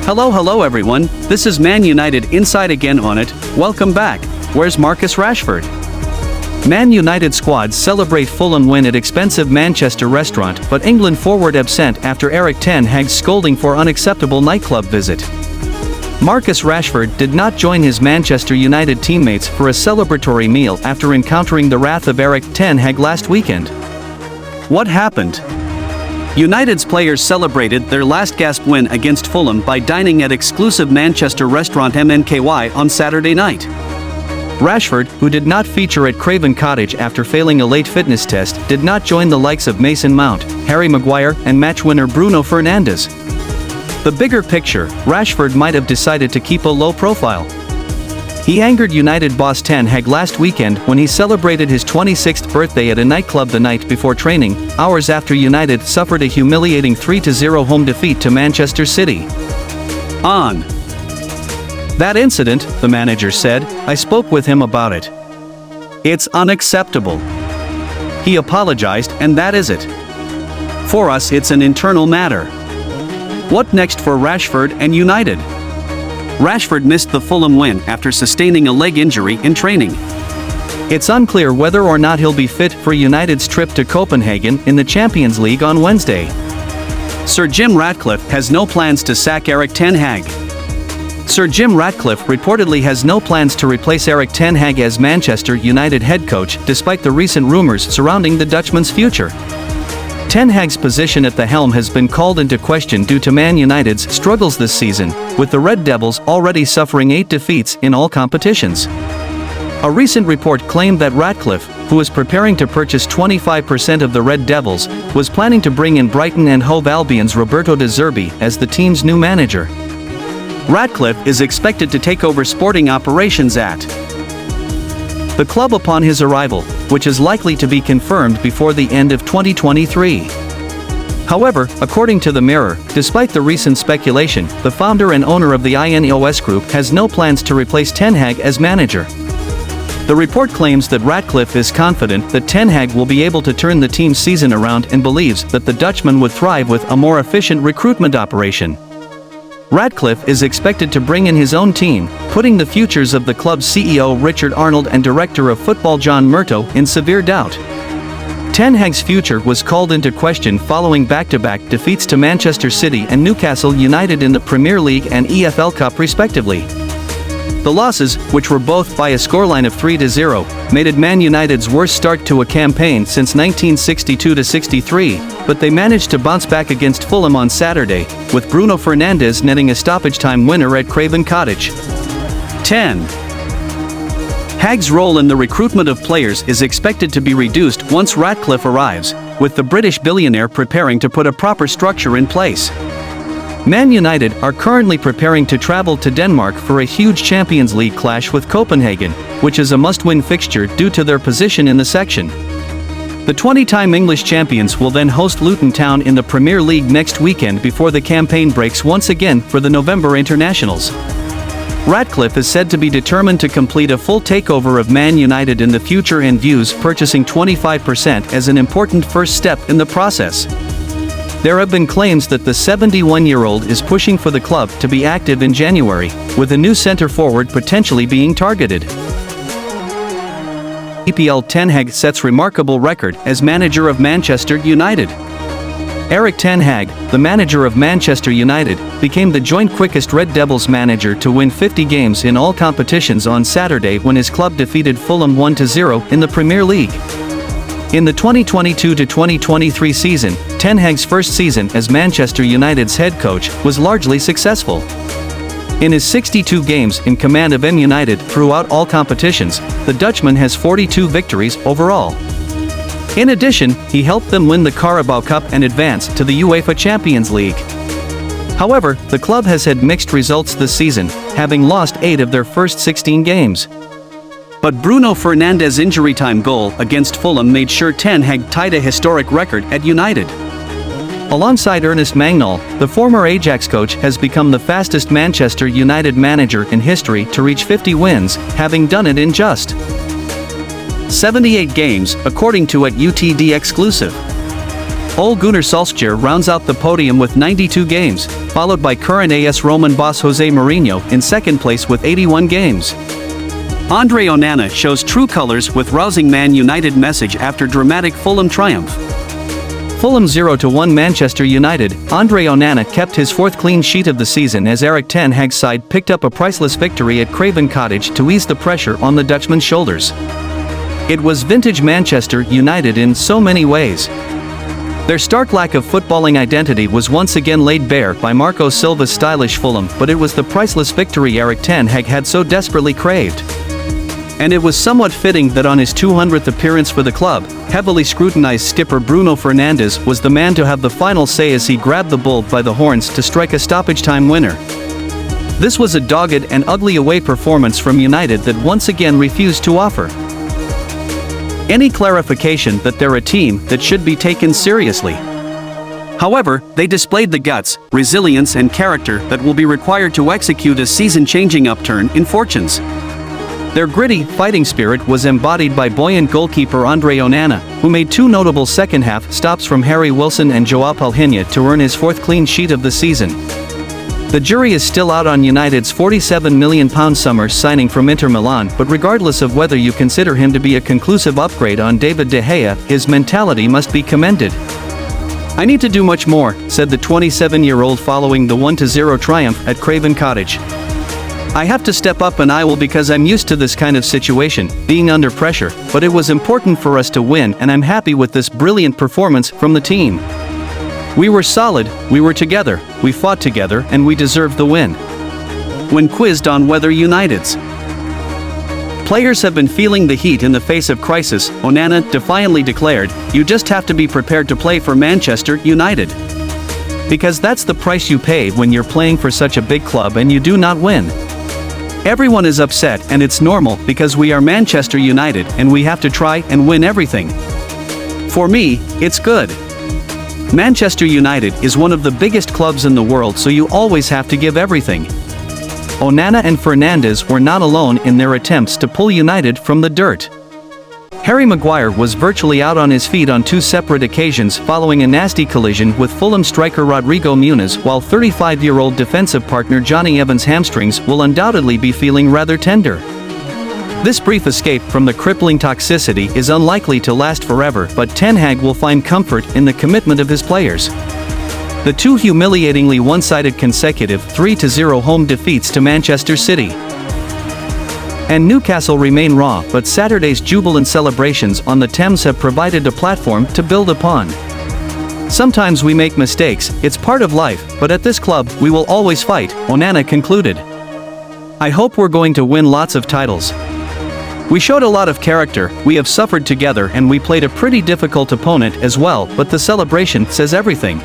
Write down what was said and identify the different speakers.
Speaker 1: Hello everyone, this is Man United Inside again on it. Welcome back. Where's Marcus Rashford? Man United squad celebrate Fulham win at expensive Manchester restaurant, but England forward absent after Erik Ten Hag's scolding for unacceptable nightclub visit. Marcus Rashford did not join his Manchester United teammates for a celebratory meal after encountering the wrath of Erik Ten Hag last weekend. What happened? United's players celebrated their last gasp win against Fulham by dining at exclusive Manchester restaurant MNKY on Saturday night. Rashford, who did not feature at Craven Cottage after failing a late fitness test, did not join the likes of Mason Mount, Harry Maguire, and match winner Bruno Fernandes. The bigger picture, Rashford might have decided to keep a low profile. He angered United boss Ten Hag last weekend when he celebrated his 26th birthday at a nightclub the night before training, hours after United suffered a humiliating 3-0 home defeat to Manchester City. On that incident, the manager said, "I spoke with him about it. It's unacceptable. He apologized and that is it. For us it's an internal matter." What next for Rashford and United? Rashford missed the Fulham win after sustaining a leg injury in training. It's unclear whether or not he'll be fit for United's trip to Copenhagen in the Champions League on Wednesday. Sir Jim Ratcliffe has no plans to sack Erik Ten Hag. Sir Jim Ratcliffe reportedly has no plans to replace Erik Ten Hag as Manchester United head coach despite the recent rumors surrounding the Dutchman's future. Ten Hag's position at the helm has been called into question due to Man United's struggles this season, with the Red Devils already suffering 8 defeats in all competitions. A recent report claimed that Ratcliffe, who was preparing to purchase 25% of the Red Devils, was planning to bring in Brighton and Hove Albion's Roberto De Zerbi as the team's new manager. Ratcliffe is expected to take over sporting operations at the club upon his arrival, which is likely to be confirmed before the end of 2023. However, according to the Mirror, despite the recent speculation, the founder and owner of the INEOS Group has no plans to replace Ten Hag as manager. The report claims that Ratcliffe is confident that Ten Hag will be able to turn the team's season around and believes that the Dutchman would thrive with a more efficient recruitment operation. Ratcliffe is expected to bring in his own team, putting the futures of the club's CEO Richard Arnold and Director of Football John Murtough in severe doubt. Ten Hag's future was called into question following back-to-back defeats to Manchester City and Newcastle United in the Premier League and EFL Cup respectively. The losses, which were both by a scoreline of 3-0, made it Man United's worst start to a campaign since 1962-63, but they managed to bounce back against Fulham on Saturday, with Bruno Fernandes netting a stoppage-time winner at Craven Cottage. 10. Hag's role in the recruitment of players is expected to be reduced once Ratcliffe arrives, with the British billionaire preparing to put a proper structure in place. Man United are currently preparing to travel to Denmark for a huge Champions League clash with Copenhagen, which is a must-win fixture due to their position in the section. The 20-time English champions will then host Luton Town in the Premier League next weekend before the campaign breaks once again for the November internationals. Ratcliffe is said to be determined to complete a full takeover of Man United in the future and views purchasing 25% as an important first step in the process. There have been claims that the 71-year-old is pushing for the club to be active in January, with a new centre-forward potentially being targeted. EPL Ten Hag sets remarkable record as manager of Manchester United. Erik Ten Hag, the manager of Manchester United, became the joint quickest Red Devils manager to win 50 games in all competitions on Saturday when his club defeated Fulham 1-0 in the Premier League. In the 2022-2023 season, Ten Hag's first season as Manchester United's head coach was largely successful. In his 62 games in command of M United throughout all competitions, the Dutchman has 42 victories overall. In addition, he helped them win the Carabao Cup and advance to the UEFA Champions League. However, the club has had mixed results this season, having lost 8 of their first 16 games. But Bruno Fernandes' injury-time goal against Fulham made sure Ten Hag tied a historic record at United. Alongside Ernest Magnol, the former Ajax coach has become the fastest Manchester United manager in history to reach 50 wins, having done it in just 78 games, according to at UTD exclusive. Ole Gunnar Solskjaer rounds out the podium with 92 games, followed by current AS Roman boss Jose Mourinho in second place with 81 games. Andre Onana shows true colors with rousing Man United message after dramatic Fulham triumph. Fulham 0-1 Manchester United. Andre Onana kept his fourth clean sheet of the season as Erik ten Hag's side picked up a priceless victory at Craven Cottage to ease the pressure on the Dutchman's shoulders. It was vintage Manchester United in so many ways. Their stark lack of footballing identity was once again laid bare by Marco Silva's stylish Fulham, but it was the priceless victory Erik ten Hag had so desperately craved. And it was somewhat fitting that on his 200th appearance for the club, heavily scrutinized skipper Bruno Fernandes was the man to have the final say as he grabbed the bull by the horns to strike a stoppage-time winner. This was a dogged and ugly away performance from United that once again refused to offer any clarification that they're a team that should be taken seriously. However, they displayed the guts, resilience and character that will be required to execute a season-changing upturn in fortunes. Their gritty, fighting spirit was embodied by buoyant goalkeeper Andre Onana, who made two notable second-half stops from Harry Wilson and Joao Palhinha to earn his fourth clean sheet of the season. The jury is still out on United's £47 million summer signing from Inter Milan, but regardless of whether you consider him to be a conclusive upgrade on David De Gea, his mentality must be commended. "I need to do much more," said the 27-year-old following the 1-0 triumph at Craven Cottage. "I have to step up and I will because I'm used to this kind of situation, being under pressure, but it was important for us to win and I'm happy with this brilliant performance from the team. We were solid, we were together, we fought together and we deserved the win." When quizzed on whether United's players have been feeling the heat in the face of crisis, Onana defiantly declared, "You just have to be prepared to play for Manchester United. Because that's the price you pay when you're playing for such a big club and you do not win. Everyone is upset and it's normal because we are Manchester United and we have to try and win everything. For me, it's good. Manchester United is one of the biggest clubs in the world, so you always have to give everything." Onana and Fernandes were not alone in their attempts to pull United from the dirt. Harry Maguire was virtually out on his feet on two separate occasions following a nasty collision with Fulham striker Rodrigo Muniz, while 35-year-old defensive partner Johnny Evans' hamstrings will undoubtedly be feeling rather tender. This brief escape from the crippling toxicity is unlikely to last forever, but Ten Hag will find comfort in the commitment of his players. The two humiliatingly one-sided consecutive 3-0 home defeats to Manchester City and Newcastle remain raw, but Saturday's jubilant celebrations on the Thames have provided a platform to build upon. "Sometimes we make mistakes, it's part of life, but at this club we will always fight," Onana concluded. "I hope we're going to win lots of titles. We showed a lot of character, we have suffered together and we played a pretty difficult opponent as well, but the celebration says everything."